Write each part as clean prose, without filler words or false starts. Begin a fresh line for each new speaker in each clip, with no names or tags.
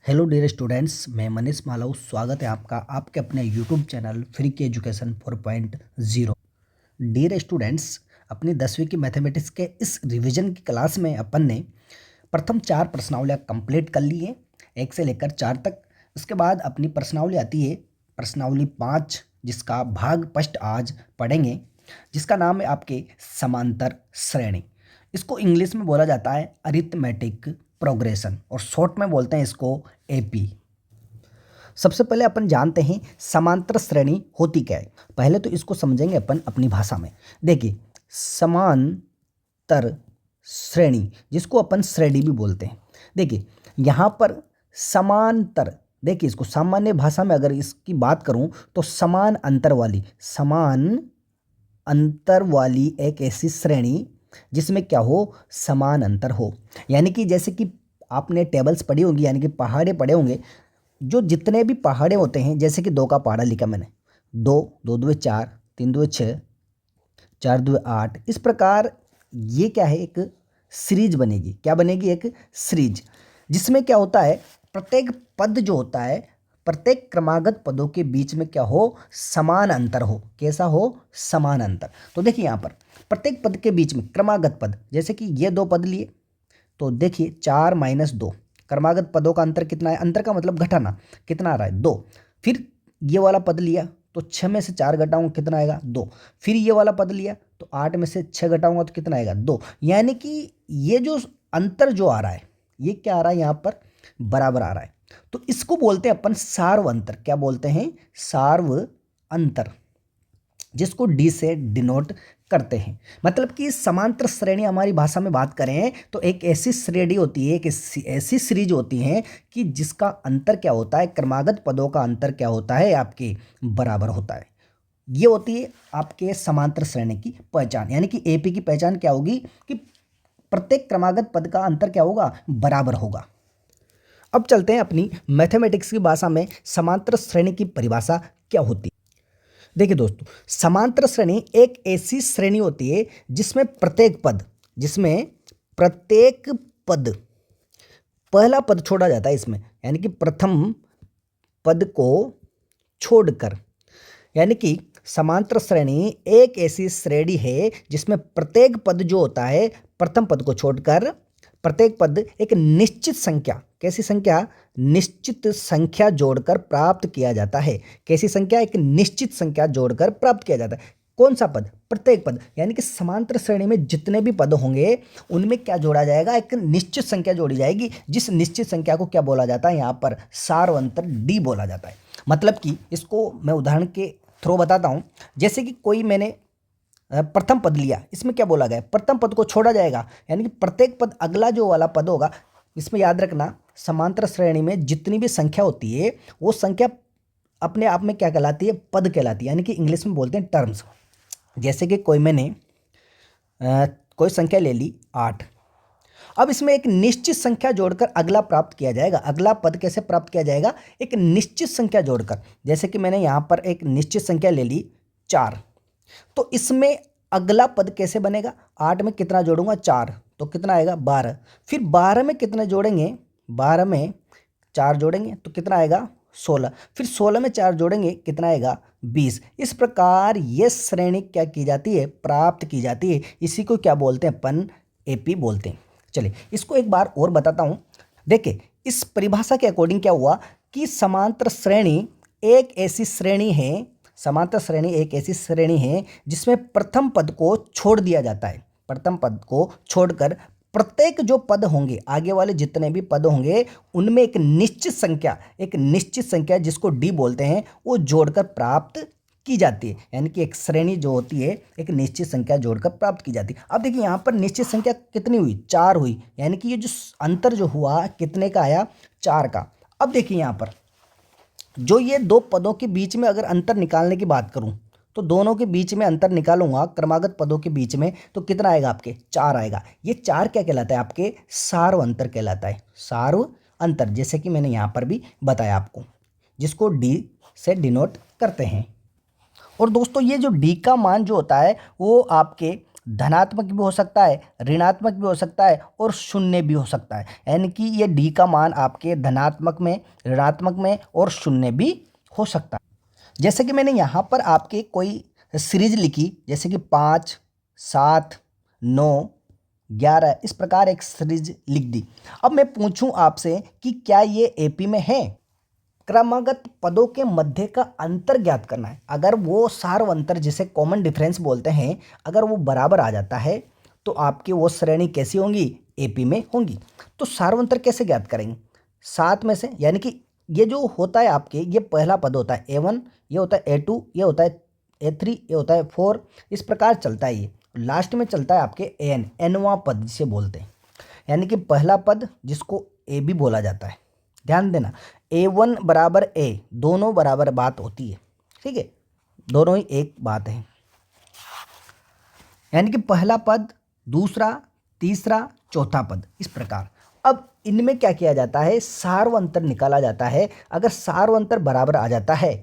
Hello dear students, मैं मनीष मालव। स्वागत है आपका आपके अपने यूट्यूब चैनल फ्री की एजुकेशन 4.0। डियर स्टूडेंट्स, अपनी 10वीं की मैथमेटिक्स के इस रिवीजन की क्लास में अपन ने प्रथम 4 प्रश्नावलियाँ कंप्लीट कर ली हैं, 1 से लेकर 4 तक। उसके बाद अपनी प्रश्नावली आती है प्रश्नावली 5, जिसका भाग फर्स्ट आज पढ़ेंगे, जिसका नाम है आपके समांतर श्रेणी। इसको इंग्लिश में बोला जाता है अरिथमेटिक प्रोग्रेशन और शॉर्ट में बोलते हैं इसको एपी। सबसे पहले अपन जानते हैं समांतर श्रेणी होती क्या है। पहले तो इसको समझेंगे अपन अपनी भाषा में। देखिए, समांतर श्रेणी जिसको अपन श्रेणी भी बोलते हैं। देखिए यहाँ पर समांतर, देखिए इसको सामान्य भाषा में अगर इसकी बात करूं तो समान अंतर वाली एक ऐसी श्रेणी जिसमें क्या हो, समान अंतर हो। यानी कि जैसे कि आपने टेबल्स पढ़ी होंगी, यानी कि पहाड़े पढ़े होंगे। जो जितने भी पहाड़े होते हैं, जैसे कि 2 का पहाड़ा लिखा मैंने, 2 2 दुए 4, 3 दुए 6, 4 दुए 8। इस प्रकार ये क्या है, एक सीरीज बनेगी। क्या बनेगी? एक सीरीज, जिसमें क्या होता है, प्रत्येक पद जो होता है, प्रत्येक क्रमागत पदों के बीच में क्या हो, समान अंतर हो। कैसा हो? समान अंतर। तो देखिए यहाँ पर प्रत्येक पद के बीच में क्रमागत पद, जैसे कि ये 2 पद लिए तो देखिए 4 - 2 क्रमागत पदों का अंतर कितना है? अंतर का मतलब घटाना, कितना आ रहा है? 2। फिर ये वाला पद लिया तो 6 में से 4 घटाऊंगा, कितना आएगा? 2। फिर ये वाला पद लिया तो 8 में से 6 घटाऊंगा तो कितना आएगा? 2। यानी कि ये जो अंतर जो आ रहा है, ये क्या आ रहा है यहाँ पर? बराबर आ रहा है। तो इसको बोलते हैं अपन सार्व अंतर। क्या बोलते हैं? सार्व अंतर, जिसको डी से डिनोट करते हैं। मतलब कि समांतर श्रेणी हमारी भाषा में बात करें तो एक ऐसी श्रेणी होती है, एक ऐसी सीरीज होती है कि जिसका अंतर क्या होता है, क्रमागत पदों का अंतर क्या होता है, आपके बराबर होता है। ये होती है आपके समांतर श्रेणी की पहचान। यानी कि एपी की पहचान क्या होगी कि प्रत्येक क्रमागत पद का अंतर क्या होगा, बराबर होगा। अब चलते हैं अपनी मैथमेटिक्स की भाषा में समांतर श्रेणी की परिभाषा क्या होती है। देखिए दोस्तों, समांतर श्रेणी एक ऐसी श्रेणी होती है जिसमें प्रत्येक पद पहला पद छोड़ा जाता है इसमें, यानी कि प्रथम पद को छोड़कर। यानी कि समांतर श्रेणी एक ऐसी श्रेणी है जिसमें प्रत्येक पद जो होता है, प्रथम पद को छोड़कर प्रत्येक पद एक निश्चित संख्या, कैसी संख्या? निश्चित संख्या जोड़कर प्राप्त किया जाता है। कैसी संख्या? एक निश्चित संख्या जोड़कर प्राप्त किया जाता है। कौन सा पद? प्रत्येक पद। यानी कि समांतर श्रेणी में जितने भी पद होंगे उनमें क्या जोड़ा जाएगा? एक निश्चित संख्या जोड़ी जाएगी, जिस निश्चित संख्या को क्या बोला जाता है? यहाँ पर सार्व अंतर डी बोला जाता है। मतलब कि इसको मैं उदाहरण के थ्रू बताता हूँ। जैसे कि कोई मैंने प्रथम पद लिया, इसमें क्या बोला गया? प्रथम पद को छोड़ा जाएगा। यानी कि प्रत्येक पद, अगला जो वाला पद होगा, इसमें याद रखना, समांतर श्रेणी में जितनी भी संख्या होती है वो संख्या अपने आप में क्या कहलाती है? पद कहलाती है। यानी कि इंग्लिश में बोलते हैं टर्म्स। जैसे कि कोई संख्या ले ली 8। अब इसमें एक निश्चित संख्या जोड़कर अगला प्राप्त किया जाएगा। अगला पद कैसे प्राप्त किया जाएगा? एक निश्चित संख्या जोड़कर। जैसे कि मैंने यहाँ पर एक निश्चित संख्या ले ली 4, तो इसमें अगला पद कैसे बनेगा? 8 में कितना जोड़ूंगा? 4, तो कितना आएगा? 12। फिर 12 में कितने जोड़ेंगे? 12 में 4 जोड़ेंगे तो कितना आएगा? 16। फिर 16 में 4 जोड़ेंगे, कितना आएगा? 20। इस प्रकार ये श्रेणी क्या की जाती है? प्राप्त की जाती है। इसी को क्या बोलते हैं अपन? एपी बोलते हैं। चलिए इसको एक बार और बताता हूँ। देखिए, इस परिभाषा के अकॉर्डिंग क्या हुआ कि समांतर श्रेणी एक ऐसी श्रेणी है, समांतर श्रेणी एक ऐसी श्रेणी है जिसमें प्रथम पद को छोड़ दिया जाता है। प्रथम पद को छोड़कर प्रत्येक जो पद होंगे, आगे वाले जितने भी पद होंगे, उनमें एक निश्चित संख्या जिसको डी बोलते हैं, वो जोड़कर प्राप्त की जाती है। यानी कि एक श्रेणी जो होती है एक निश्चित संख्या जोड़कर प्राप्त की जाती है। अब देखिए यहाँ पर निश्चित संख्या कितनी हुई? 4 हुई। यानी कि ये जो अंतर जो हुआ कितने का आया? 4 का। अब देखिए यहाँ पर जो ये 2 पदों के बीच में अगर अंतर निकालने की बात करूं तो दोनों के बीच में अंतर निकालूंगा क्रमागत पदों के बीच में, तो कितना आएगा? आपके 4 आएगा। ये 4 क्या कहलाता है? आपके सार्व अंतर कहलाता है। सार्व अंतर, जैसे कि मैंने यहाँ पर भी बताया आपको, जिसको डी से डिनोट करते हैं। और दोस्तों ये जो डी का मान जो होता है वो आपके धनात्मक भी हो सकता है, ऋणात्मक भी हो सकता है और शून्य भी हो सकता है। यानी कि ये डी का मान आपके धनात्मक में, ऋणात्मक में और शून्य भी हो सकता है। जैसे कि मैंने यहाँ पर आपके कोई सीरीज लिखी, जैसे कि 5, 7, 9, 11, इस प्रकार एक सीरीज लिख दी। अब मैं पूछूं आपसे कि क्या ये एपी में है? क्रमागत पदों के मध्य का अंतर ज्ञात करना है। अगर वो सार्वंतर, जिसे कॉमन डिफरेंस बोलते हैं, अगर वो बराबर आ जाता है तो आपकी वो श्रेणी कैसी होंगी? एपी में होंगी। तो सार्वंतर कैसे ज्ञात करेंगे? 7 में से, यानी कि ये जो होता है आपके, ये पहला पद होता है A1, ये होता है A2, ये होता है A3, ये होता है 4, इस प्रकार चलता है। ये लास्ट में चलता है आपके AN, एनवां पद जिसे बोलते हैं। यानी कि पहला पद जिसको ए भी बोला जाता है। ध्यान देना, A1 बराबर A, दोनों बराबर बात होती है, ठीक है, दोनों ही एक बात है। यानी कि पहला पद, दूसरा, तीसरा, चौथा पद, इस प्रकार। अब इनमें क्या किया जाता है? सार्वंतर निकाला जाता है। अगर सार्वंतर बराबर आ जाता है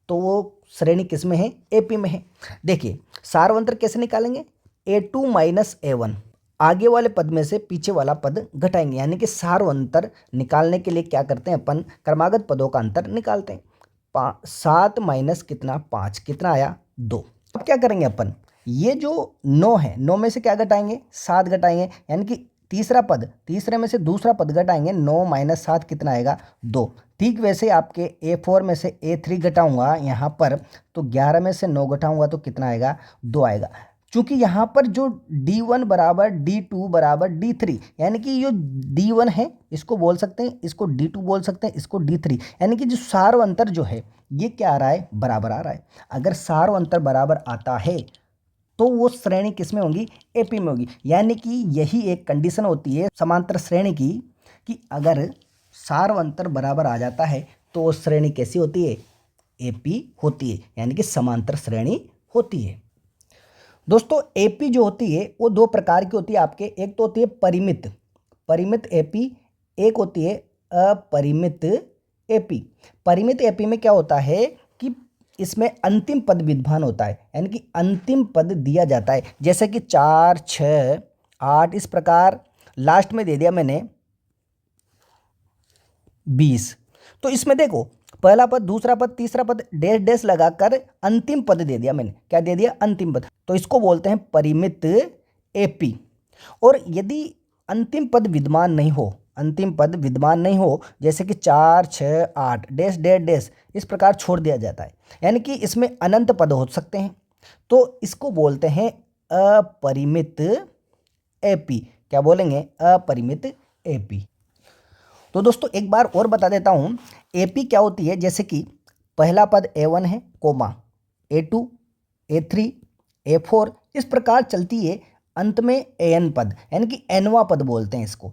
तो वो श्रेणी किस में है? एपी में है। देखिए सार्वंतर कैसे निकालेंगे? A2 माइनस A1, आगे वाले पद में से पीछे वाला पद घटाएंगे। यानी कि सार्वंतर निकालने के लिए क्या करते हैं अपन? क्रमागत पदों का अंतर निकालते हैं। 7 माइनस कितना? 5, कितना आया? 2। अब क्या करेंगे अपन? ये जो 9 है, 9 में से क्या घटाएंगे? 7 घटाएंगे। यानी कि तीसरा पद, तीसरे में से दूसरा पद घटाएंगे। 9 माइनस 7 कितना आएगा? 2। ठीक वैसे आपके A4 में से A3 घटाऊंगा यहाँ पर, तो 11 में से 9 घटाऊंगा तो कितना आएगा? 2 आएगा। चूंकि यहाँ पर जो D1 बराबर D2 बराबर D3, यानी कि जो D1 है इसको बोल सकते हैं, इसको D2 बोल सकते हैं, इसको D3, यानी कि जो सार्वंतर जो है ये क्या आ रहा है? बराबर आ रहा है। अगर सार्वंतर बराबर आता है तो वो श्रेणी किस में होगी? एपी में होगी। यानी कि यही एक कंडीशन होती है समांतर श्रेणी की, कि अगर सार्वंतर बराबर आ जाता है तो वो श्रेणी कैसी होती है? एपी होती है, यानी कि समांतर श्रेणी होती है। दोस्तों एपी जो होती है वो दो प्रकार की होती है आपके। एक तो होती है परिमित, परिमित एपी, एक होती है अपरिमित एपी। परिमित एपी में क्या होता है कि इसमें अंतिम पद विद्यमान होता है, यानी कि अंतिम पद दिया जाता है। जैसे कि 4, 6, 8, इस प्रकार लास्ट में दे दिया मैंने 20। तो इसमें देखो पहला पद, दूसरा पद, तीसरा पद, डैश डैश लगाकर अंतिम पद दे दिया मैंने। क्या दे दिया? अंतिम पद। तो इसको बोलते हैं परिमित एपी। और यदि अंतिम पद विद्यमान नहीं हो, अंतिम पद विद्यमान नहीं हो, जैसे कि 4, 6, 8 डैश डैश डैश, इस प्रकार छोड़ दिया जाता है, यानी कि इसमें अनंत पद हो सकते हैं, तो इसको बोलते हैं अपरिमित एपी। क्या बोलेंगे? अपरिमित एपी। तो दोस्तों एक बार और बता देता हूँ, एपी क्या होती है। जैसे कि पहला पद A1 है, कोमा A2, A3, A4, इस प्रकार चलती है। अंत में AN पद, यानी कि nवां पद बोलते हैं इसको,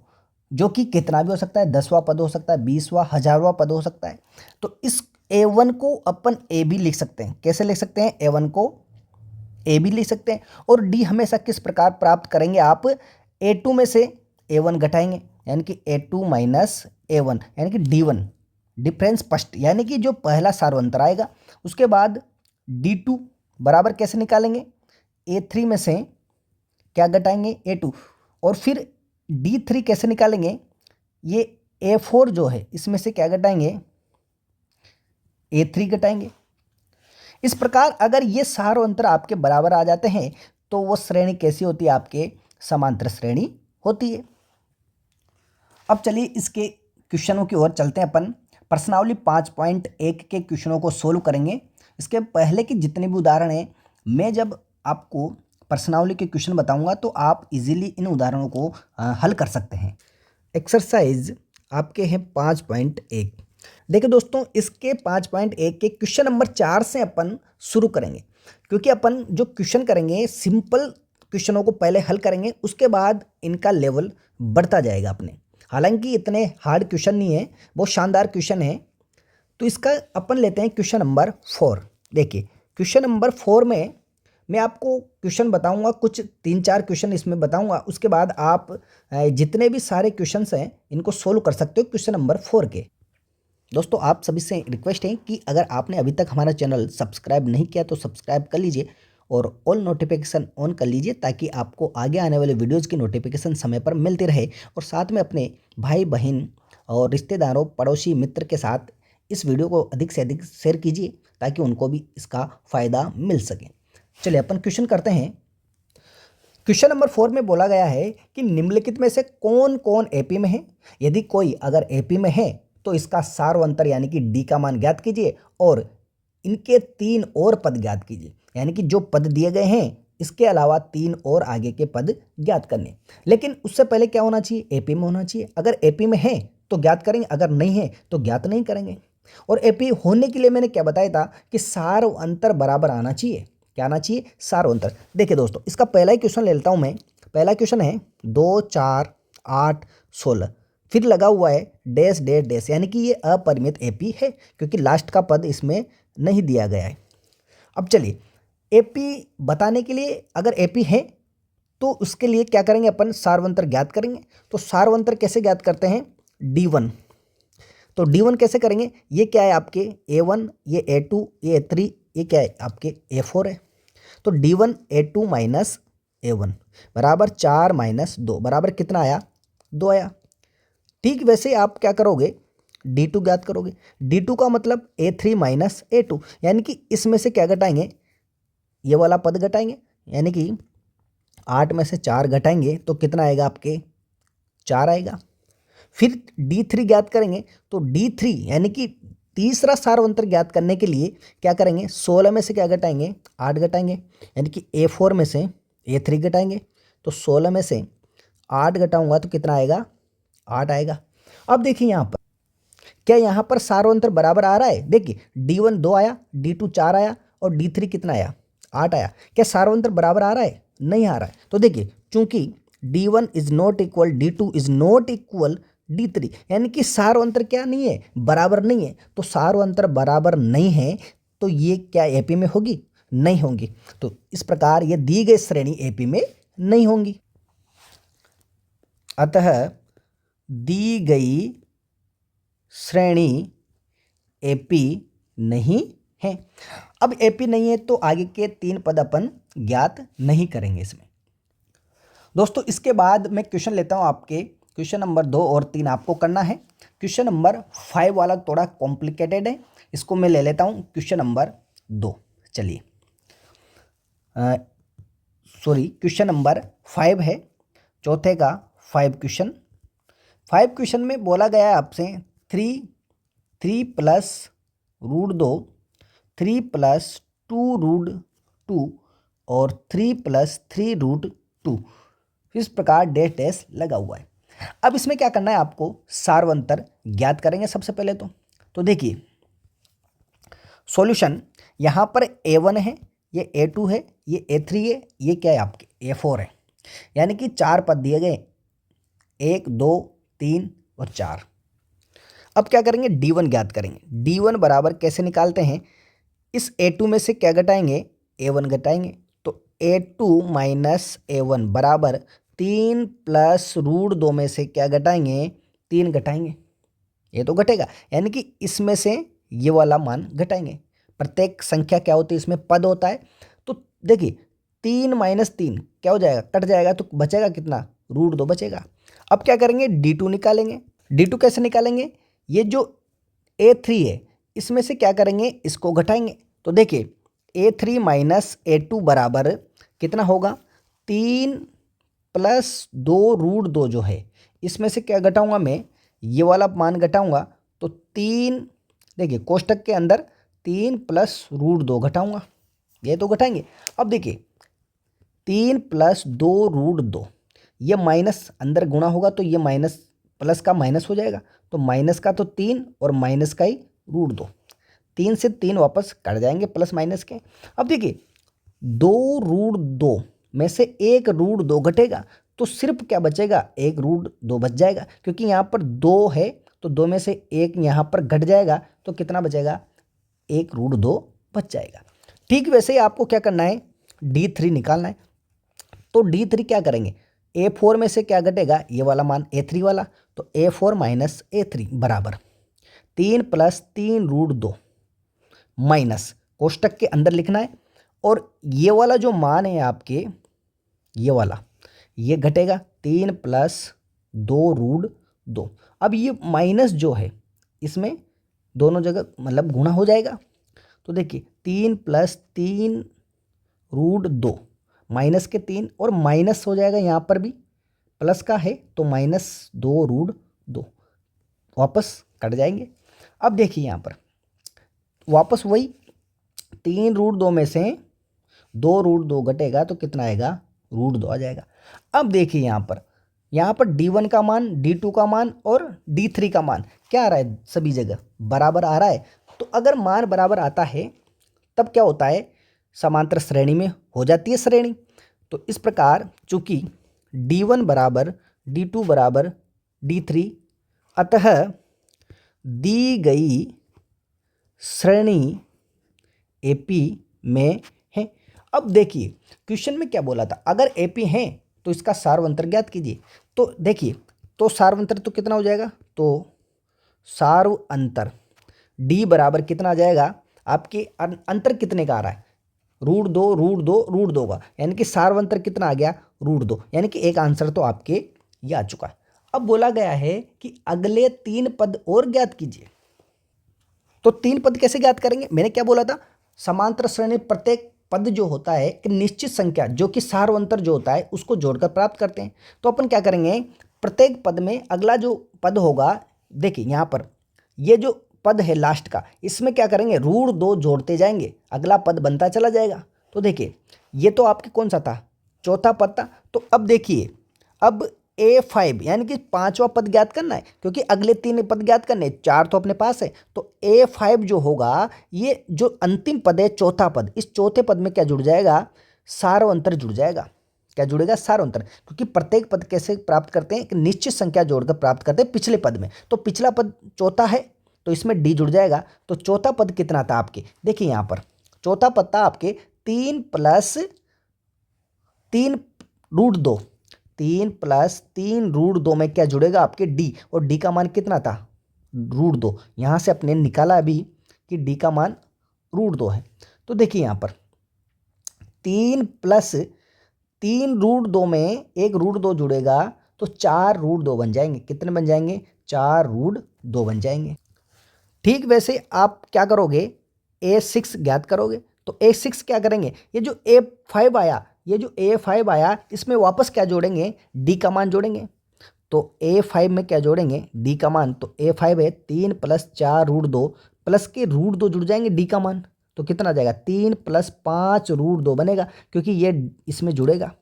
जो कि कितना भी हो सकता है, 10वां पद हो सकता है, 20वां, 1000वां पद हो सकता है। तो इस A1 को अपन A भी लिख सकते हैं। कैसे लिख सकते हैं? A1 को A भी लिख सकते हैं। और D हमेशा किस प्रकार प्राप्त करेंगे आप? A2 में से A1 घटाएंगे, यानी कि A2 माइनस A1, यानी कि D1, डिफरेंस फर्स्ट, यानी कि जो पहला सार्वंतर आएगा। उसके बाद D2 बराबर कैसे निकालेंगे? A3 में से क्या घटाएंगे? A2। और फिर D3 कैसे निकालेंगे? ये A4 जो है इसमें से क्या घटाएंगे? A3 घटाएंगे। इस प्रकार अगर ये सार्वंतर आपके बराबर आ जाते हैं तो वो श्रेणी कैसी होती है? आपके समांतर श्रेणी होती है। अब चलिए इसके क्वेश्चनों की ओर चलते हैं। अपन प्रश्नावली 5.1 के क्वेश्चनों को सोल्व करेंगे। इसके पहले के जितने भी उदाहरण हैं, मैं जब आपको प्रश्नावली के क्वेश्चन बताऊंगा तो आप इजीली इन उदाहरणों को हल कर सकते हैं। एक्सरसाइज आपके हैं 5.1। देखिए दोस्तों, इसके 5.1 के क्वेश्चन नंबर 4 से अपन शुरू करेंगे, क्योंकि अपन जो क्वेश्चन करेंगे सिंपल क्वेश्चनों को पहले हल करेंगे, उसके बाद इनका लेवल बढ़ता जाएगा अपने। हालांकि इतने हार्ड क्वेश्चन नहीं है, बहुत शानदार क्वेश्चन है। तो इसका अपन लेते हैं क्वेश्चन नंबर 4। देखिए क्वेश्चन नंबर 4 में मैं आपको क्वेश्चन बताऊंगा, कुछ 3-4 क्वेश्चन इसमें बताऊंगा। उसके बाद आप जितने भी सारे क्वेश्चंस हैं इनको सोल्व कर सकते हो क्वेश्चन नंबर 4 के। दोस्तों आप सभी से रिक्वेस्ट है कि अगर आपने अभी तक हमारा चैनल सब्सक्राइब नहीं किया तो सब्सक्राइब कर लीजिए और ऑल नोटिफिकेशन ऑन कर लीजिए ताकि आपको आगे आने वाले वीडियोज़ की नोटिफिकेशन समय पर मिलती रहे। और साथ में अपने भाई बहन और रिश्तेदारों, पड़ोसी, मित्र के साथ इस वीडियो को अधिक से अधिक शेयर कीजिए ताकि उनको भी इसका फ़ायदा मिल सके। चलिए अपन क्वेश्चन करते हैं। क्वेश्चन नंबर 4 में बोला गया है कि निम्नलिखित में से कौन कौन एपी में है। यदि कोई अगर एपी में है तो इसका सार्वंतर यानी कि डी का मान ज्ञात कीजिए और इनके 3 और पद ज्ञात कीजिए। यानी कि जो पद दिए गए हैं इसके अलावा 3 और आगे के पद ज्ञात करने। लेकिन उससे पहले क्या होना चाहिए, एपी में होना चाहिए। अगर एपी में है तो ज्ञात करेंगे, अगर नहीं है तो ज्ञात नहीं करेंगे। और एपी होने के लिए मैंने क्या बताया था कि सार्वंतर बराबर आना चाहिए। क्या आना चाहिए, सार्वंतर। देखिए दोस्तों, इसका पहला ही क्वेश्चन ले लेता हूं मैं। पहला क्वेश्चन है 2, 4, 8, 16, फिर लगा हुआ है डैश डैश डैश, यानी कि ये अपरिमित एपी है क्योंकि लास्ट का पद इसमें नहीं दिया गया है। अब चलिए एपी बताने के लिए अगर एपी है तो उसके लिए क्या करेंगे, अपन सार्वंतर ज्ञात करेंगे। तो सार्वंतर कैसे ज्ञात करते हैं, D1। तो D1 कैसे करेंगे, ये क्या है आपके A1, ये A2, ये A3, ये क्या है आपके A4 है। तो D1 A2 माइनस A1 बराबर 4 माइनस 2 बराबर कितना आया, 2 आया। ठीक वैसे ही आप क्या करोगे, D2 ज्ञात करोगे। D2 का मतलब A3 माइनस A2, यानी कि इसमें से क्या घटाएंगे, ये वाला पद घटाएंगे। यानी कि 8 में से 4 घटाएंगे तो कितना आएगा आपके, 4 आएगा। फिर D3 ज्ञात करेंगे। तो D3 यानी कि तीसरा सार्वंतर ज्ञात करने के लिए क्या करेंगे, 16 में से क्या घटाएंगे, 8 घटाएंगे। यानी कि A4 में से A3 घटाएंगे। तो 16 में से 8 घटाऊंगा तो कितना आएगा, 8 आएगा। अब देखिए यहाँ पर क्या यहाँ पर सार्वंतर बराबर आ रहा है। देखिए D1 2 आया, D2 4 आया और D3 कितना आया, 8 आया। क्या सार्वंतर बराबर आ रहा है, नहीं आ रहा है। तो देखिए चूंकि D1 is not equal D2 is not equal D3, यानी कि सार्वंतर क्या नहीं है, बराबर नहीं है। तो सार्वंतर बराबर नहीं है तो ये क्या एपी में होगी, नहीं होंगी। तो इस प्रकार ये दी गई श्रेणी एपी में नहीं होंगी। अतः दी गई श्रेणी एपी नहीं है। अब एपी नहीं है तो आगे के 3 पद अपन ज्ञात नहीं करेंगे इसमें। दोस्तों इसके बाद मैं क्वेश्चन लेता हूं आपके, क्वेश्चन नंबर 2 और 3 आपको करना है। क्वेश्चन नंबर 5 वाला थोड़ा कॉम्प्लिकेटेड है, इसको मैं ले लेता हूं क्वेश्चन नंबर 2। चलिए क्वेश्चन नंबर 5 है, चौथे का 5 क्वेश्चन। 5 क्वेश्चन में बोला गया है आपसे 3 प्लस रूट 2, 3 प्लस 2 रूट 2 और 3 प्लस 3 रूट 2, इस प्रकार डैश डैश लगा हुआ है। अब इसमें क्या करना है आपको, सार्वंतर ज्ञात करेंगे सबसे पहले। तो देखिए सॉल्यूशन, यहाँ पर A1 है, ये A2 है, ये A3 है, ये क्या है आपके A4 है। यानी कि 4 पद दिए गए, 1 2 3 और 4। अब क्या करेंगे, D1 ज्ञात करेंगे। D1 बराबर कैसे निकालते हैं, इस A2 में से क्या घटाएंगे, A1 घटाएंगे। तो A2 माइनस A1 बराबर 3 प्लस रूट 2 में से क्या घटाएंगे, 3 घटाएंगे। ये तो घटेगा, यानी कि इसमें से ये वाला मान घटाएंगे। प्रत्येक संख्या क्या होती है, इसमें पद होता है। तो देखिए 3 माइनस 3 क्या हो जाएगा, कट जाएगा, तो बचेगा कितना, रूट 2 बचेगा। अब क्या करेंगे, D2 निकालेंगे। D2 कैसे निकालेंगे, ये जो A3 है इसमें से क्या करेंगे, इसको घटाएंगे। तो देखिए A3 माइनस A2 बराबर कितना होगा, 3 प्लस 2 रूट 2 जो है इसमें से क्या घटाऊंगा मैं, ये वाला मान घटाऊंगा। तो 3, देखिए कोष्टक के अंदर 3 प्लस रूट 2 घटाऊंगा, ये तो घटाएंगे। अब देखिए 3 प्लस 2 रूट 2, ये माइनस अंदर गुणा होगा तो ये माइनस प्लस का माइनस हो जाएगा। तो माइनस का तो 3 और माइनस का ही रूट 2, 3 से 3 वापस कट जाएंगे प्लस माइनस के। अब देखिए 2 रूट 2 में से 1 रूट 2 घटेगा तो सिर्फ क्या बचेगा, 1 रूट 2 बच जाएगा, क्योंकि यहाँ पर 2 है तो 2 में से 1 यहाँ पर घट जाएगा तो कितना बचेगा, 1 रूट 2 बच जाएगा। ठीक वैसे ही आपको क्या करना है, D3 निकालना है। तो D3 क्या करेंगे, A4 में से क्या घटेगा, ये वाला मान A3 वाला। तो A4 माइनस A3 बराबर 3 प्लस 3 रूट 2 माइनस कोष्टक के अंदर लिखना है और ये वाला जो मान है आपके, ये वाला ये घटेगा 3 + 2√2। अब ये माइनस जो है इसमें दोनों जगह मतलब गुणा हो जाएगा। तो देखिए 3 + 3√2 माइनस के 3 और माइनस हो जाएगा, यहाँ पर भी प्लस का है तो -2√2 वापस कट जाएंगे। अब देखिए यहाँ पर वापस वही 3√2 में से 2√2 घटेगा तो कितना आएगा, √2 आ जाएगा। अब देखिए यहाँ पर D1 का मान, D2 का मान और D3 का मान क्या आ रहा है, सभी जगह बराबर आ रहा है। तो अगर मान बराबर आता है तब क्या होता है, समांतर श्रेणी में हो जाती है श्रेणी। तो इस प्रकार चूंकि D1 बराबर D2 बराबर D3, अतः दी गई श्रेणी AP में है। अब देखिए क्वेश्चन में क्या बोला था, अगर AP है तो इसका सार्वंतर ज्ञात कीजिए। तो देखिए तो सार्वंतर तो कितना हो जाएगा, तो सार्वंतर D बराबर कितना आ जाएगा, आपके अंतर कितने का आ रहा है, √2 √2 √2 का, यानी कि सार्वंतर कितना आ गया, √2, यानी कि एक आंसर तो आपके ये आ चुका है। अब बोला गया है कि अगले 3 पद और ज्ञात कीजिए। तो 3 पद कैसे ज्ञात करेंगे, मैंने क्या बोला था, समांतर श्रेणी प्रत्येक पद जो होता है एक निश्चित संख्या जो कि सार्वंतर जो होता है उसको जोड़कर प्राप्त करते हैं। तो अपन क्या करेंगे, प्रत्येक पद में अगला जो पद होगा, देखिए यहाँ पर ये जो पद है लास्ट का, इसमें क्या करेंगे, √2 जोड़ते जाएंगे, अगला पद बनता चला जाएगा। तो देखिए ये तो आपके कौन सा था, चौथा पद था। तो अब देखिए अब A5 यानी कि 5वां पद ज्ञात करना है, क्योंकि अगले 3 पद ज्ञात करने, 4 तो अपने पास है। तो A5 जो होगा, ये जो अंतिम पद है चौथा पद, इस चौथे पद में क्या जुड़ जाएगा, सार्वंतर जुड़ जाएगा। क्या जुड़ेगा, सार्वंतर, क्योंकि प्रत्येक पद कैसे प्राप्त करते हैं, एक निश्चित संख्या जोड़कर प्राप्त करते हैं पिछले पद में। तो पिछला पद चौथा है तो इसमें D जुड़ जाएगा। तो चौथा पद कितना था आपके, देखिए यहाँ पर चौथा पद था आपके 3 + 3√2, 3 + 3√2 में क्या जुड़ेगा आपके D, और D का मान कितना था, √2। यहाँ से अपने निकाला अभी कि D का मान √2 है। तो देखिए यहाँ पर 3 + 3√2 में एक √2 जुड़ेगा तो 4√2 बन जाएंगे। कितने बन जाएंगे, 4√2 बन जाएंगे। ठीक वैसे आप क्या करोगे, A6 ज्ञात करोगे। तो A6 क्या करेंगे, ये जो A5 आया, ये जो A5 आया इसमें वापस क्या जोड़ेंगे, D का मान जोड़ेंगे। तो A5 में क्या जोड़ेंगे, D का मान। तो A5 है 3 + 4√2 प्लस के √2 जुड़ जाएंगे D का मान, तो कितना आ जाएगा, 3 + 5√2 बनेगा, क्योंकि ये इसमें जुड़ेगा।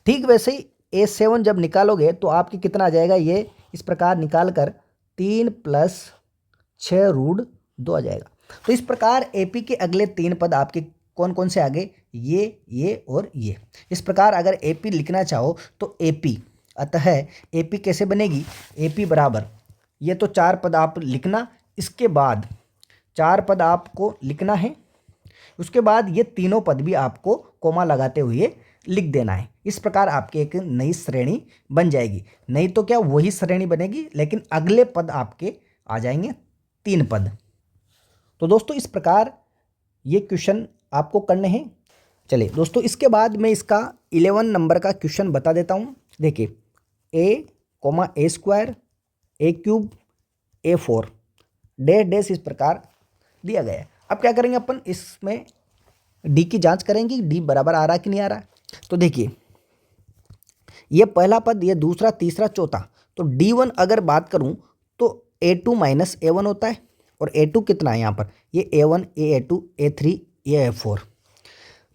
ठीक वैसे ही A7 जब निकालोगे तो आपके कितना आ जाएगा, ये इस प्रकार निकाल कर 3 + 6√2 आ जाएगा। तो इस प्रकार AP के अगले 3 पद आपके कौन कौन से आगे, ये और ये। इस प्रकार अगर AP लिखना चाहो तो AP, अतः AP कैसे बनेगी, AP बराबर, ये तो 4 पद आप लिखना, इसके बाद 4 पद आपको लिखना है, उसके बाद ये तीनों पद भी आपको कोमा लगाते हुए लिख देना है। इस प्रकार आपकी एक नई श्रेणी बन जाएगी। नहीं तो क्या वही श्रेणी बनेगी, लेकिन अगले पद आपके आ जाएंगे 3 पद। तो दोस्तों इस प्रकार ये क्वेश्चन आपको करने हैं। चलिए दोस्तों, इसके बाद मैं इसका 11 नंबर का क्वेश्चन बता देता हूँ। देखिए A, A², A³ A4 dash dash इस प्रकार दिया गया है। अब क्या करेंगे, अपन इसमें D की जांच करेंगे, D बराबर आ रहा है कि नहीं आ रहा है। तो देखिए ये पहला पद, ये दूसरा, तीसरा, चौथा। तो D1 अगर बात करूं तो A2 - A1 होता है, और A2 कितना है यहाँ पर, ये A1, ये A2, A3, ये A4।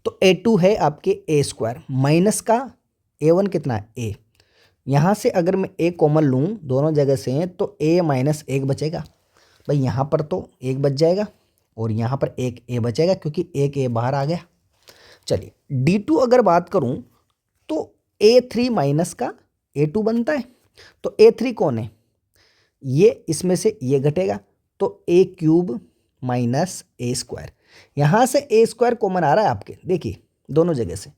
तो A2 है आपके A² माइनस का A1 कितना है A। यहाँ से अगर मैं A कॉमन लूँ दोनों जगह से तो A - 1 बचेगा। भाई यहाँ पर तो 1 बच जाएगा और यहाँ पर एक A बचेगा, क्योंकि एक A बाहर आ गया। चलिए D2 अगर बात करूँ तो A3 माइनस का A2 बनता है। तो A3 कौन है, ये इसमें से ये घटेगा, तो A³ - A²। यहाँ से A² कॉमन आ रहा है आपके, देखिए दोनों जगह से।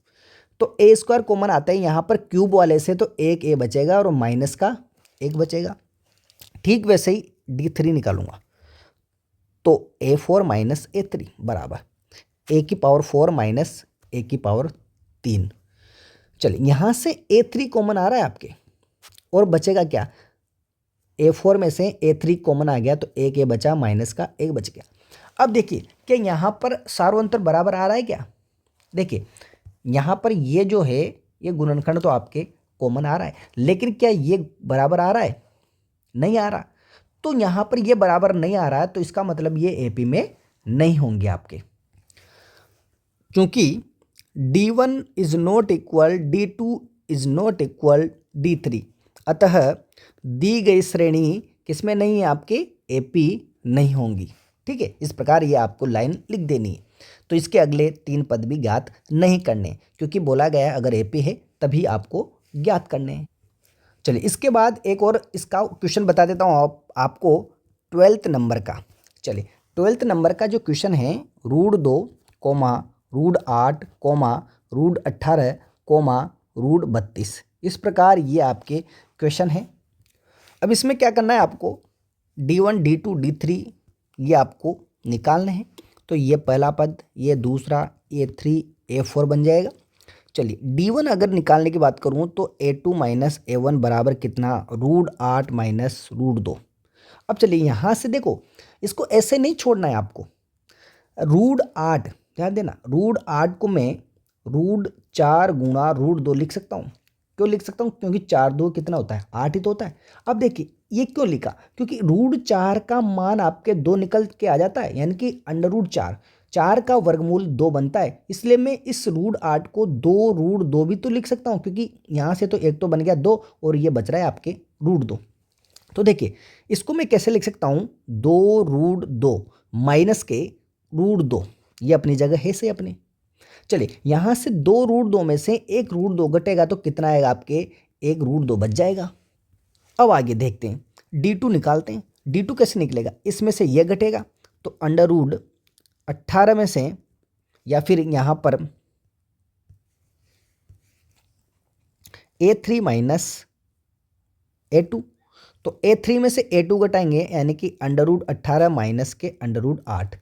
तो A² कॉमन आता है यहाँ पर क्यूब वाले से, तो एक A बचेगा और माइनस का 1 बचेगा। ठीक वैसे ही D3 निकालूंगा, तो A4 - A3 बराबर ए की पावर 4 माइनस ए की पावर 3। चलिए यहाँ से A3 कॉमन आ रहा है आपके, और बचेगा क्या, A4 में से A3 कॉमन आ गया तो एक ए बचा, माइनस का एक बच गया। अब देखिए क्या यहाँ पर सार्वंतर बराबर आ रहा है क्या, देखिए यहाँ पर ये जो है ये गुणनखंड तो आपके कॉमन आ रहा है, लेकिन क्या ये बराबर आ रहा है, नहीं आ रहा। तो यहाँ पर ये बराबर नहीं आ रहा है, तो इसका मतलब ये AP में नहीं होंगे आपके, क्योंकि D1 is not equal D2 is not equal D3, अतः दी गई श्रेणी किसमें नहीं है, आपके AP नहीं होंगी। ठीक है, इस प्रकार ये आपको लाइन लिख देनी है। तो इसके अगले 3 पद भी ज्ञात नहीं करने, क्योंकि बोला गया है अगर AP है तभी आपको ज्ञात करने हैं। चलिए इसके बाद एक और इसका क्वेश्चन बता देता हूँ आपको 12th नंबर का। चलिए 12th नंबर का जो क्वेश्चन है, √2, √8, √18, √32, इस प्रकार ये आपके क्वेश्चन है। अब इसमें क्या करना है आपको, D1, D2, D3 ये आपको निकालने हैं। तो ये पहला पद, ये दूसरा, A3, A4 बन जाएगा। चलिए D1 अगर निकालने की बात करूँ तो A2 माइनस A1 बराबर कितना, √8 माइनस √2। अब चलिए यहाँ से देखो, इसको ऐसे नहीं छोड़ना है आपको, √8 ध्यान देना, √8 को मैं √4 गुणा √2 लिख सकता हूँ। क्यों लिख सकता हूँ, क्योंकि 4 2 कितना होता है, 8 ही तो होता है। अब देखिए ये क्यों लिखा, क्योंकि √4 का मान आपके 2 निकल के आ जाता है, यानी कि √4, 4 का वर्गमूल 2 बनता है, इसलिए मैं इस √8 को 2 √2 भी तो लिख सकता हूँ, क्योंकि यहाँ से तो एक तो बन गया 2 और ये बच रहा है आपके √2। तो देखिए इसको मैं कैसे लिख सकता हूँ, 2 √2 माइनस के √2, ये अपनी जगह है से अपने। चलिए यहाँ से 2 √2 में से एक √2 घटेगा तो कितना आएगा आपके, एक √2 बच जाएगा। अब आगे देखते हैं, D2 निकालते हैं। D2 कैसे निकलेगा, इसमें से ये घटेगा तो √18 में से, या फिर यहाँ पर A3 माइनस A2, तो A3 में से A2 घटाएंगे, यानी कि √18 माइनस के √8।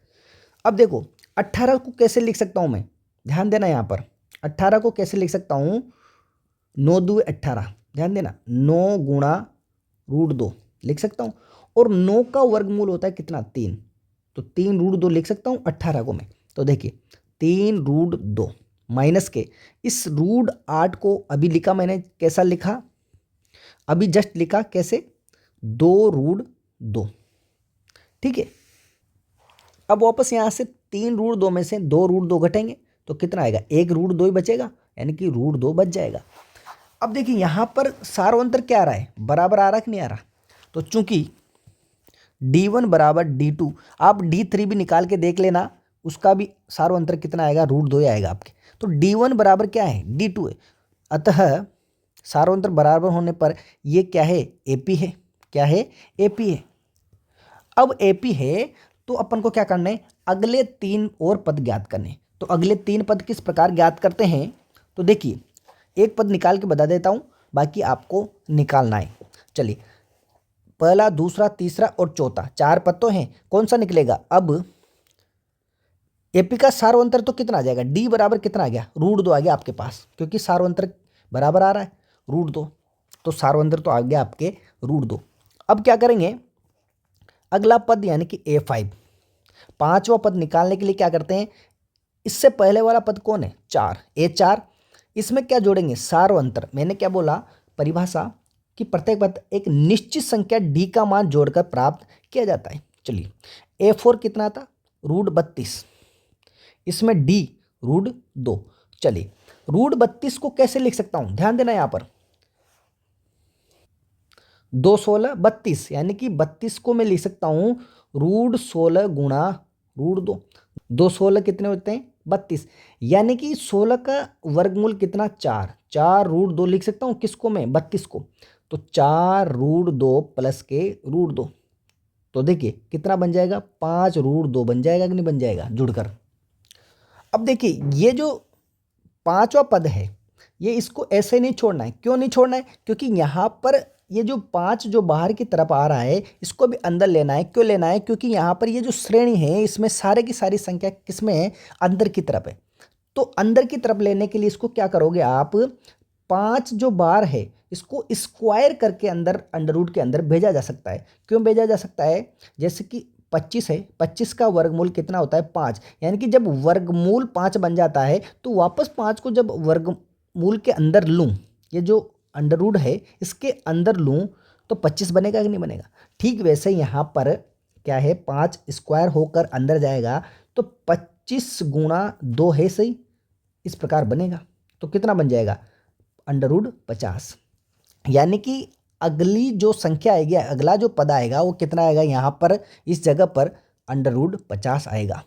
अब देखो 18 को कैसे लिख सकता हूँ मैं, ध्यान देना यहाँ पर 18 को कैसे लिख सकता हूँ, 9 2 18, ध्यान देना 9 गुणा √2 लिख सकता हूँ, और 9 का वर्गमूल होता है कितना, 3, तो 3 √2 लिख सकता हूँ 18 को मैं। तो देखिए 3 √2 माइनस के इस √8 को अभी लिखा मैंने, कैसा लिखा, अभी जस्ट लिखा कैसे, 2 √2। ठीक है, अब वापस यहाँ से 3 √2 में से 2 √2 घटेंगे तो कितना आएगा, एक √2 ही बचेगा, यानी कि √2 बच जाएगा। अब देखिए यहाँ पर सार्वंतर क्या आ रहा है, बराबर आ रहा है कि नहीं आ रहा। तो चूंकि D1 बराबर D2, आप D3 भी निकाल के देख लेना, उसका भी सार्वंतर कितना आएगा, √2 ही आएगा आपके। तो D1 बराबर क्या है, D2 है, अतः सार्वंतर बराबर होने पर ये क्या है, AP है। क्या है, AP है। अब AP है तो अपन को क्या करना है, अगले 3 और पद ज्ञात करने। तो अगले 3 पद किस प्रकार ज्ञात करते हैं, तो देखिए एक पद निकाल के बता देता हूँ, बाकी आपको निकालना है। चलिए पहला, दूसरा, तीसरा और चौथा, 4 पद तो हैं, कौन सा निकलेगा। अब AP का सार्वंतर तो कितना आ जाएगा, D बराबर कितना आ गया, √2 आ गया आपके पास, क्योंकि सार्वंतर बराबर आ रहा है √2, तो सार्वंतर तो आ गया आपके √2। अब क्या करेंगे, अगला पद यानी कि A5, 5वां पद निकालने के लिए क्या करते हैं, इससे पहले वाला पद कौन है, 4, A4, इसमें क्या जोड़ेंगे, सार्वंतर। मैंने क्या बोला, परिभाषा कि प्रत्येक पद एक निश्चित संख्या D का मान जोड़कर प्राप्त किया जाता है। चलिए A4 कितना था, √32, इसमें D √2। चलिए √32 को कैसे लिख सकता हूं, ध्यान देना यहां पर, 2 16 32, यानी कि 32 को मैं लिख सकता हूँ √16 गुणा √2। 2 16 कितने होते हैं, 32, यानी कि 16 का वर्गमूल कितना, 4, 4 √2 लिख सकता हूँ किसको मैं, 32 को। तो 4 √2 प्लस के √2, तो देखिए कितना बन जाएगा, 5 √2 बन जाएगा कि नहीं बन जाएगा जुड़कर। अब देखिए ये जो 5वां पद है, ये इसको ऐसे नहीं छोड़ना है। क्यों नहीं छोड़ना है, क्योंकि यहाँ पर ये जो 5 जो बाहर की तरफ आ रहा है इसको भी अंदर लेना है। क्यों लेना है? क्योंकि यहाँ पर ये जो श्रेणी है इसमें सारे की सारी संख्या किसमें है? अंदर की तरफ है। तो अंदर की तरफ लेने के लिए इसको क्या करोगे आप? 5 जो बार है इसको स्क्वायर करके अंदर अंडर रूट के अंदर भेजा जा सकता है। क्यों भेजा जा सकता है? जैसे कि 25 है, 25 का वर्गमूल कितना होता है? 5। यानी कि जब वर्गमूल 5 बन जाता है तो वापस 5 को जब वर्गमूल के अंदर लूँ, ये जो अंडर रूट है इसके अंदर लूँ तो 25 बनेगा कि नहीं बनेगा? ठीक वैसे यहाँ पर क्या है? 5 स्क्वायर होकर अंदर जाएगा तो 25 गुणा 2 है, सही, इस प्रकार बनेगा। तो कितना बन जाएगा? Under root 50। यानी कि अगली जो संख्या आएगी, अगला जो पद आएगा वो कितना आएगा? यहाँ पर इस जगह पर अंडर रूट 50 आएगा।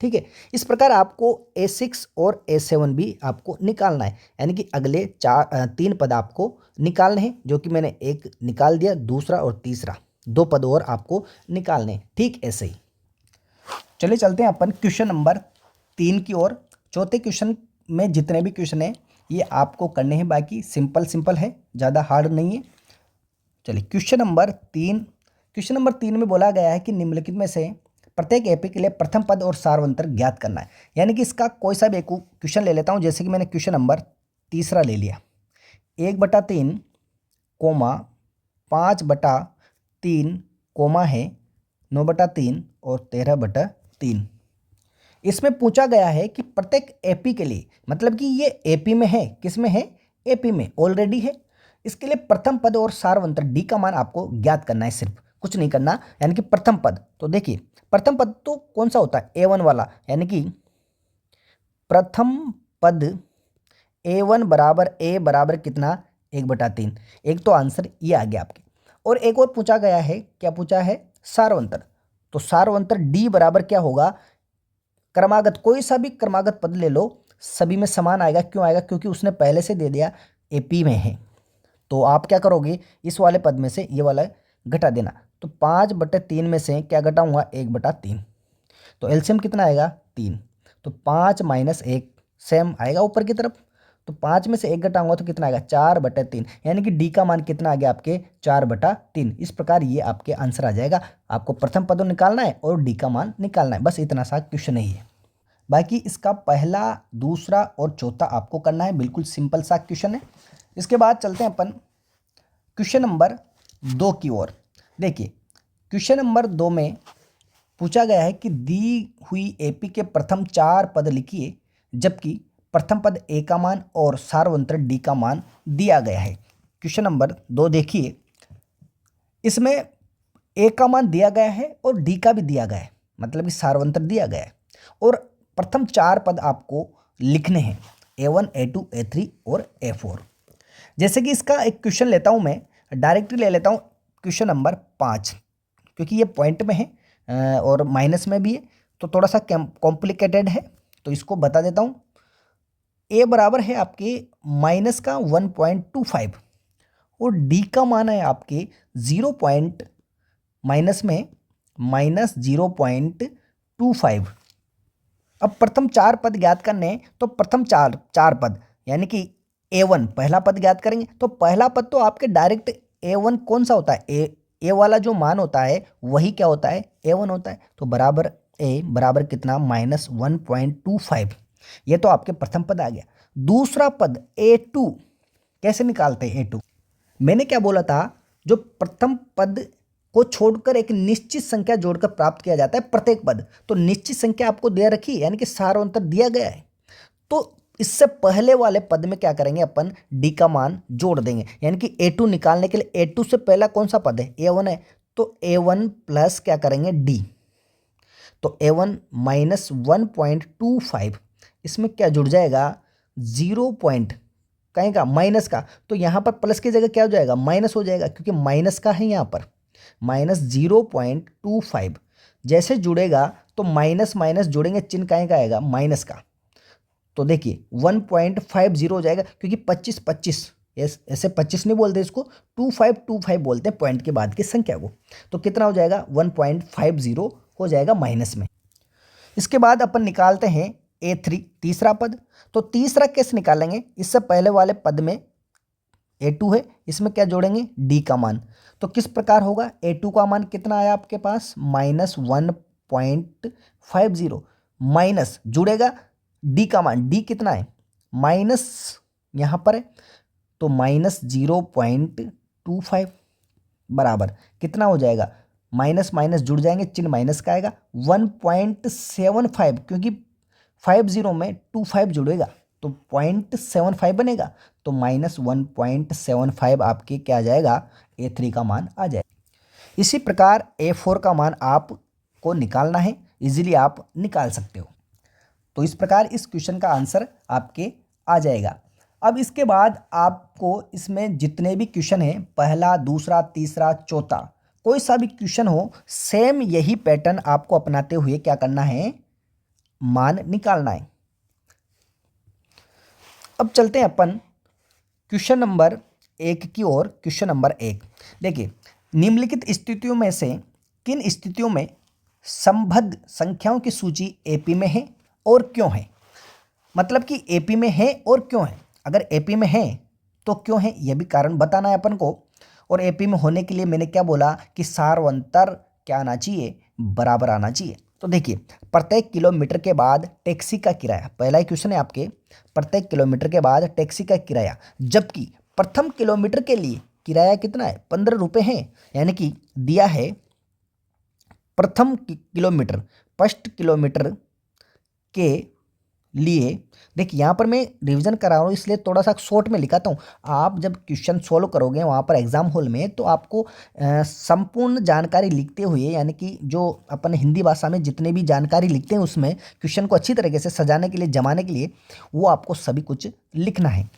ठीक है, इस प्रकार आपको A6 और A7 भी आपको निकालना है। यानी कि अगले 3 पद आपको निकालने हैं, जो कि मैंने एक निकाल दिया, दूसरा और तीसरा 2 पद और आपको निकालने हैं। ठीक ऐसे ही चलिए चलते हैं अपन क्वेश्चन नंबर 3 की ओर। चौथे क्वेश्चन में जितने भी क्वेश्चन हैं ये आपको करने हैं, बाकी सिंपल है, ज़्यादा हार्ड नहीं है। चलिए क्वेश्चन नंबर 3 में बोला गया है कि निम्नलिखित में से प्रत्येक एपी के लिए प्रथम पद और सार्वंतर ज्ञात करना है। यानी कि इसका कोई सा भी एक क्वेश्चन ले लेता हूँ। जैसे कि मैंने क्वेश्चन नंबर 3 ले लिया, 1/3 कोमा 5/3 कोमा है 9/3 और 13/3। इसमें पूछा गया है कि प्रत्येक एपी के लिए, मतलब कि ये एपी में है, किस में है? एपी में ऑलरेडी है। इसके लिए प्रथम पद और सार्वंतर डी का मान आपको ज्ञात करना है, सिर्फ कुछ नहीं करना। यानी कि प्रथम पद, तो देखिए प्रथम पद तो कौन सा होता है? A1 वाला। यानी कि प्रथम पद A1 बराबर A बराबर कितना? 1/3। एक तो आंसर ये आ गया आपके। और एक और पूछा गया है, क्या पूछा है? सार्वंतर। तो सार्वंतर D बराबर क्या होगा? क्रमागत, कोई सा भी क्रमागत पद ले लो, सभी में समान आएगा। क्यों आएगा? क्योंकि उसने पहले से दे दिया एपी में है। तो आप क्या करोगे? इस वाले पद में से ये वाला घटा देना। तो 5/3 में से क्या घटाऊंगा? 1/3। तो एलसीएम कितना आएगा? 3। तो 5 - 1 सेम आएगा ऊपर की तरफ। तो 5 में से 1 घटाऊंगा तो कितना आएगा? 4/3। यानी कि डी का मान कितना आ गया आपके? 4/3। इस प्रकार ये आपके आंसर आ जाएगा। आपको प्रथम पदों निकालना है और डी का मान निकालना है, बस इतना सा क्वेश्चन ही है। बाकी इसका पहला, दूसरा और चौथा आपको करना है, बिल्कुल सिंपल सा क्वेश्चन है। इसके बाद चलते हैं अपन क्वेश्चन नंबर 2 की ओर। देखिए क्वेश्चन नंबर 2 में पूछा गया है कि दी हुई एपी के प्रथम 4 पद लिखिए, जबकि प्रथम पद ए का मान और सार्वंतर डी का मान दिया गया है। क्वेश्चन नंबर 2 देखिए, इसमें ए का मान दिया गया है और डी का भी दिया गया है, मतलब कि सार्वंतर दिया गया है। और प्रथम 4 पद आपको लिखने हैं, A1, A2, A3 और A4। जैसे कि इसका एक क्वेश्चन लेता हूं, मैं डायरेक्टली ले लेता हूं क्वेश्चन नंबर 5, क्योंकि ये पॉइंट में है और माइनस में भी है, तो थोड़ा सा कॉम्प्लिकेटेड है, तो इसको बता देता हूं। ए बराबर है आपके माइनस का 1.25 और डी का मान है आपके 0 पॉइंट माइनस में -0.25। अब प्रथम 4 पद ज्ञात करने हैं, तो प्रथम चार पद यानी कि A1 पहला पद ज्ञात करेंगे। तो पहला पद तो आपके डायरेक्ट A1 कौन सा होता है? ए वाला जो मान होता है वही क्या होता है? A1 होता है। तो बराबर ए बराबर कितना? -1.25। ये तो आपके प्रथम पद आ गया। दूसरा पद A2 कैसे निकालते हैं? A2 मैंने क्या बोला था? जो प्रथम पद को छोड़कर एक निश्चित संख्या जोड़कर प्राप्त किया जाता है प्रत्येक पद। तो निश्चित संख्या आपको दे रखी है, यानी कि सार्वंतर दिया गया है। तो इससे पहले वाले पद में क्या करेंगे? अपन डी का मान जोड़ देंगे, यानी कि A2 निकालने के लिए A2 से पहला कौन सा पद है? A1 है। तो A1 प्लस क्या करेंगे? डी। तो A1 -1.25, इसमें क्या जुड़ जाएगा? 0 पॉइंट कहीं का माइनस का, तो यहाँ पर प्लस की जगह क्या हो जाएगा? माइनस हो जाएगा, क्योंकि माइनस का है यहाँ पर। -0.25 जैसे जुड़ेगा तो माइनस माइनस जुड़ेंगे, चिन्ह कहीं का आएगा? माइनस का। तो देखिए 1.50 हो जाएगा, क्योंकि 25 ऐसे 25 नहीं बोलते इसको, 2525 बोलते हैं पॉइंट के बाद की संख्या को। तो कितना हो जाएगा? 1.50 हो जाएगा माइनस में। इसके बाद अपन निकालते हैं A3 तीसरा पद। तो तीसरा कैसे निकालेंगे? इससे पहले वाले पद में A2 है, इसमें क्या जोड़ेंगे, D का मान। तो किस प्रकार होगा, A2 का मान कितना आया आपके पास, -1.50 माइनस जुड़ेगा D का मान, D कितना है, माइनस यहाँ पर है तो -0.25 बराबर कितना हो जाएगा, माइनस माइनस जुड़ जाएंगे, चिन्ह माइनस का आएगा 1.75, क्योंकि 50 में 25 जुड़ेगा तो 0.75 बनेगा, तो -1.75 आपके क्या आ जाएगा, A3 का मान आ जाएगा। इसी प्रकार A4 का मान आपको निकालना है, इजीली आप निकाल सकते हो। तो इस प्रकार इस क्वेश्चन का आंसर आपके आ जाएगा। अब इसके बाद आपको इसमें जितने भी क्वेश्चन हैं, पहला, दूसरा, तीसरा, चौथा, कोई सा भी क्वेश्चन हो, सेम यही पैटर्न आपको अपनाते हुए क्या करना है, मान निकालना है। अब चलते हैं अपन क्वेश्चन नंबर 1 की ओर। क्वेश्चन नंबर 1 देखिए, निम्नलिखित स्थितियों में से किन स्थितियों में संबद्ध संख्याओं की सूची एपी में है और क्यों है। मतलब कि एपी में है और क्यों है, अगर एपी में है तो क्यों है, यह भी कारण बताना है अपन को। और एपी में होने के लिए मैंने क्या बोला कि सार्वंतर क्या आना चाहिए, बराबर आना चाहिए। तो देखिए, प्रत्येक किलोमीटर के बाद टैक्सी का किराया, पहला ही क्वेश्चन है आपके, प्रत्येक किलोमीटर के बाद टैक्सी का किराया, जबकि प्रथम किलोमीटर के लिए किराया कितना है, 15 रुपये है। यानी कि दिया है प्रथम किलोमीटर, फर्स्ट किलोमीटर के लिए। देखिए यहाँ पर मैं रिवीजन करा रहा हूँ, इसलिए थोड़ा सा शॉर्ट में लिखाता हूँ। आप जब क्वेश्चन सोल्व करोगे वहाँ पर एग्जाम हॉल में, तो आपको संपूर्ण जानकारी लिखते हुए, यानी कि जो अपन हिंदी भाषा में जितने भी जानकारी लिखते हैं उसमें क्वेश्चन को अच्छी तरीके से सजाने के लिए, जमाने के लिए, वो आपको सभी कुछ लिखना है।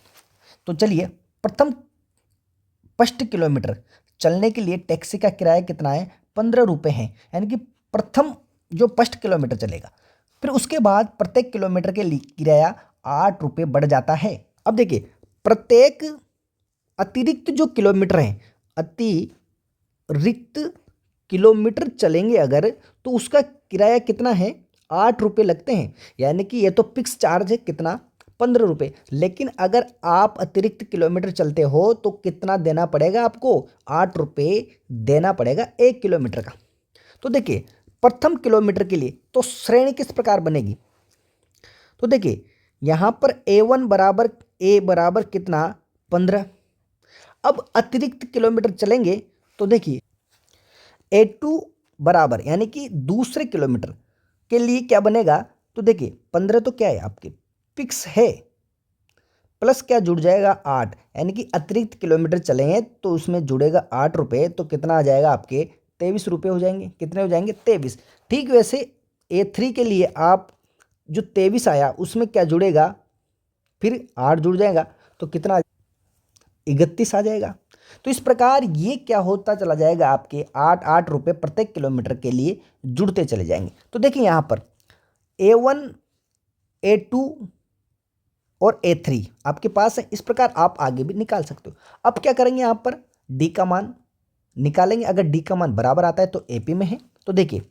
तो चलिए, प्रथम फर्स्ट किलोमीटर चलने के लिए टैक्सी का किराया कितना है, 15 रुपये है। यानी कि प्रथम जो फर्स्ट किलोमीटर चलेगा, फिर उसके बाद प्रत्येक किलोमीटर के लिए किराया 8 रुपये बढ़ जाता है। अब देखिए, प्रत्येक अतिरिक्त जो किलोमीटर हैं, अतिरिक्त किलोमीटर चलेंगे अगर, तो उसका किराया कितना है, 8 रुपये लगते हैं। यानी कि ये तो फिक्स चार्ज है, कितना, 15 रुपये। लेकिन अगर आप अतिरिक्त किलोमीटर चलते हो तो कितना देना पड़ेगा आपको, 8 रुपये देना पड़ेगा 1 किलोमीटर का। तो देखिए, प्रथम किलोमीटर के लिए तो श्रेणी किस प्रकार बनेगी, तो देखिए यहाँ पर A1 बराबर A बराबर कितना, 15। अब अतिरिक्त किलोमीटर चलेंगे तो देखिए A2 बराबर, यानी कि दूसरे किलोमीटर के लिए क्या बनेगा, तो देखिए 15 तो क्या है आपके फिक्स है, प्लस क्या जुड़ जाएगा 8, यानी कि अतिरिक्त किलोमीटर चलेंगे तो उसमें जुड़ेगा 8 रुपये, तो कितना आ जाएगा आपके 23 रुपये हो जाएंगे। कितने हो जाएंगे, 23। ठीक वैसे A3 के लिए आप जो 23 आया उसमें क्या जुड़ेगा, फिर 8 जुड़ जाएगा, तो कितना 31 आ जाएगा। तो इस प्रकार ये क्या होता चला जाएगा, आपके 8 रुपये प्रत्येक किलोमीटर के लिए जुड़ते चले जाएंगे। तो देखिए यहाँ पर A1, A2 और A3 आपके पास है, इस प्रकार आप आगे भी निकाल सकते हो। अब क्या करेंगे, यहाँ पर D का मान निकालेंगे। अगर D का मान बराबर आता है तो AP में है। तो देखिए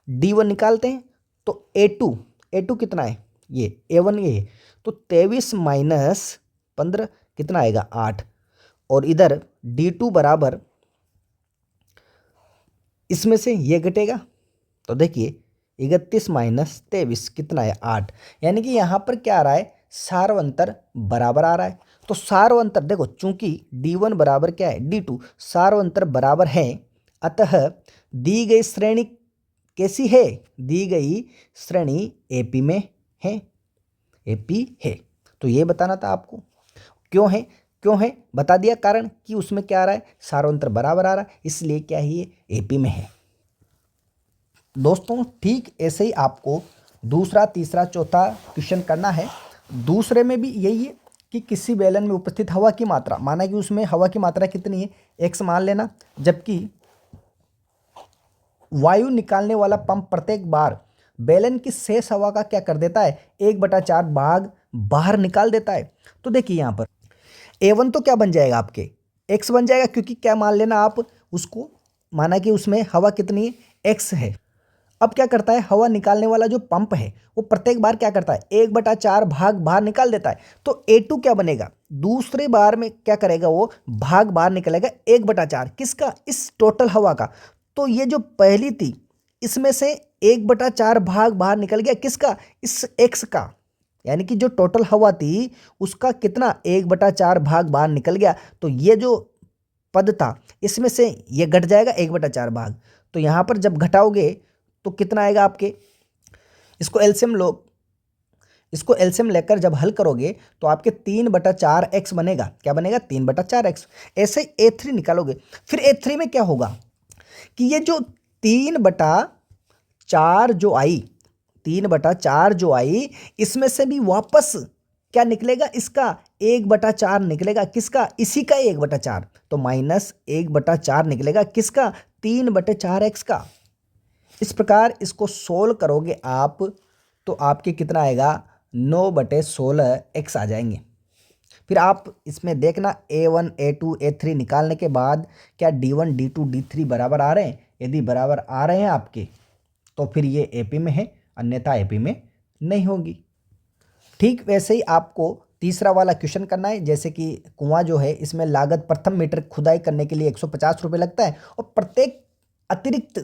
D1 निकालते हैं, तो A2 कितना है, ये A1 ये है, तो 23 माइनस 15 कितना आएगा, 8। और इधर D2 बराबर, इसमें से ये घटेगा, तो देखिए 31 माइनस 23 कितना है, 8। यानी कि यहाँ पर क्या आ रहा है, सार्वंतर बराबर आ रहा है। तो सार्वंतर देखो, चूंकि D1 बराबर क्या है, D2, सार्वंतर बराबर है, अतः दी गई श्रेणी कैसी है, दी गई श्रेणी AP में है, AP है। तो ये बताना था आपको, क्यों है बता दिया, कारण कि उसमें क्या आ रहा है, सार्वंतर बराबर आ रहा है, इसलिए क्या है, ये AP में है। दोस्तों ठीक ऐसे ही आपको दूसरा, तीसरा, चौथा क्वेश्चन करना है। दूसरे में भी यही है कि किसी बेलन में उपस्थित हवा की मात्रा, माना कि उसमें हवा की मात्रा कितनी है, x मान लेना, जबकि वायु निकालने वाला पंप प्रत्येक बार बेलन की शेष हवा का क्या कर देता है, 1/4 भाग बाहर निकाल देता है। तो देखिए यहाँ पर A1 तो क्या बन जाएगा, आपके x बन जाएगा, क्योंकि क्या मान लेना आप उसको, माना कि उसमें हवा कितनी है, x है। अब क्या करता है, हवा निकालने वाला जो पंप है वो प्रत्येक बार क्या करता है, 1/4 भाग बाहर निकाल देता है। तो A2 क्या बनेगा, दूसरे बार में क्या करेगा, वो भाग बाहर निकलेगा 1/4 किसका, इस टोटल हवा का। तो ये जो पहली थी इसमें से 1/4 भाग बाहर निकल गया किसका, इस एक्स का, यानी कि जो टोटल हवा थी उसका कितना 1/4 भाग बाहर निकल गया। तो ये जो पद था इसमें से ये घट जाएगा 1/4 भाग। तो यहाँ पर जब घटाओगे तो कितना आएगा आपके, इसको एलसीएम लो, इसको एलसीएम लेकर जब हल करोगे तो आपके 3/4x बनेगा। क्या बनेगा, 3/4x। ऐसे A3 निकालोगे, फिर A3 में क्या होगा कि ये जो 3/4 जो आई, 3/4 जो आई, इसमें से भी वापस क्या निकलेगा, इसका 1/4 निकलेगा किसका, इसी का 1/4। तो -1/4 निकलेगा किसका, 3/4x का। इस प्रकार इसको सोल्व करोगे आप तो आपके कितना आएगा, 9/16x आ जाएंगे। फिर आप इसमें देखना A1 A2 A3 निकालने के बाद क्या D1 D2 D3 बराबर आ रहे हैं। यदि बराबर आ रहे हैं आपके तो फिर ये AP में है, अन्यथा AP में नहीं होगी। ठीक वैसे ही आपको तीसरा वाला क्वेश्चन करना है। जैसे कि कुआं जो है इसमें लागत प्रथम मीटर खुदाई करने के लिए 150 रुपये लगता है और प्रत्येक अतिरिक्त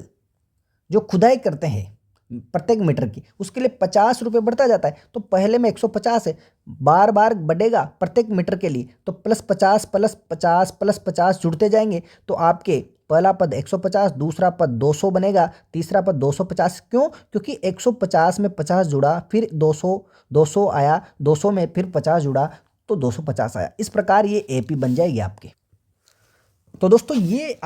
जो खुदाई करते हैं प्रत्येक मीटर की उसके लिए 50 रुपये बढ़ता जाता है। तो पहले में 150 है, बार बार बढ़ेगा प्रत्येक मीटर के लिए, तो +50 +50 +50 जुड़ते जाएंगे। तो आपके पहला पद 150, दूसरा पद 200 बनेगा, तीसरा पद 250। क्यों, क्योंकि 150 में 50 जुड़ा, फिर 200 आया, 200 में फिर 50 जुड़ा तो 250 आया। इस प्रकार ये AP बन जाएगी आपके। तो दोस्तों ये